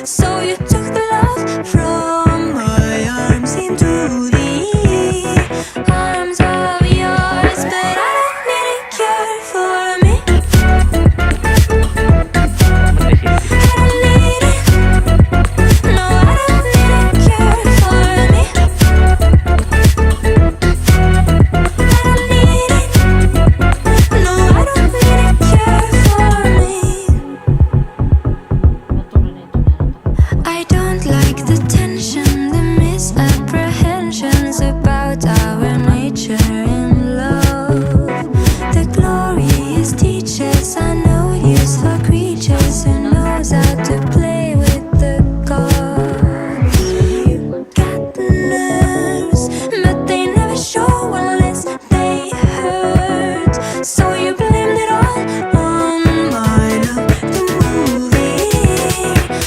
So you took the love from my arms into the arms of yours, but I don't need a cure for me. I don't need it. No, I don't need a cure for me. I don't need it. No, I don't need a cure for me. I don't like the tension.